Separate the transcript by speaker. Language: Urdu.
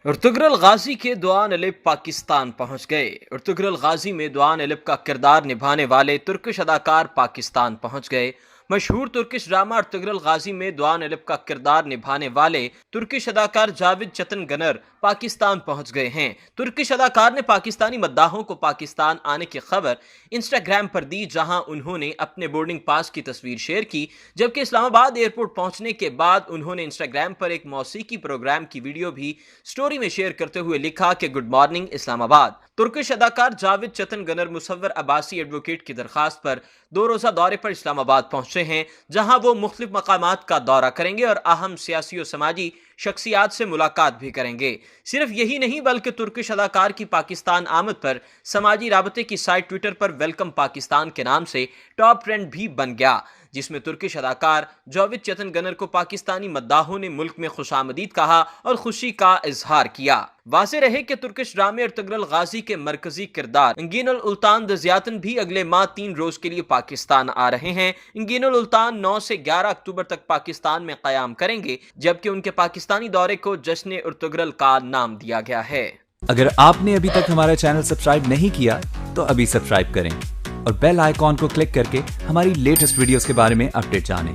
Speaker 1: ارطغرل غازی کے دعان الب پاکستان پہنچ گئے۔ ارطغرل غازی میں دعان الب کا کردار نبھانے والے ترکش اداکار پاکستان پہنچ گئے۔ مشہور ترکش ڈرامہ ارطغرل غازی میں دعان الب کا کردار نبھانے والے ترکش اداکار جاوید چتن گنر پاکستان پہنچ گئے ہیں۔ ترکش اداکار نے پاکستانی مداحوں کو پاکستان آنے کی خبر انسٹاگرام پر دی، جہاں انہوں نے اپنے بورڈنگ پاس کی تصویر شیئر کی، جبکہ اسلام آباد ایئرپورٹ پہنچنے کے بعد انہوں نے انسٹاگرام پر ایک موسیقی پروگرام کی ویڈیو بھی سٹوری میں شیئر کرتے ہوئے لکھا کہ گڈ مارننگ اسلام آباد۔ ترکش اداکار جاوید چتن گنر مصور عباسی ایڈوکیٹ کی درخواست پر 2 روزہ دورے پر اسلام آباد پہنچے ہیں، جہاں وہ مختلف مقامات کا دورہ کریں گے اور اہم سیاسی و سماجی شخصیات سے ملاقات بھی کریں گے۔ صرف یہی نہیں بلکہ ترکش اداکار کی پاکستان آمد پر سماجی رابطے کی سائٹ ٹویٹر پر ویلکم پاکستان کے نام سے ٹاپ ٹرینڈ بھی بن گیا، جس میں ترکش اداکار جاوید چتن گنر کو پاکستانی مداحوں نے ملک میں خوش آمدید کہا اور خوشی کا اظہار کیا۔ واضح رہے کہ ترکش ڈرامے ارطغرل غازی کے مرکزی کردار انگین الالتان دزیاتن بھی اگلے ماہ 3 روز کے لیے پاکستان آ رہے ہیں۔ انگین الالتان 9 سے 11 اکتوبر تک پاکستان میں قیام کریں گے، جبکہ ان کے پاکستانی دورے کو جشن ارطغرل کا نام دیا گیا ہے۔
Speaker 2: اگر آپ نے ابھی تک ہمارا چینل سبسکرائب نہیں کیا تو ابھی سبسکرائب کریں اور بیل آئیکن کو کلک کر کے ہماری لیٹسٹ ویڈیوز کے بارے میں اپڈیٹ جانیں۔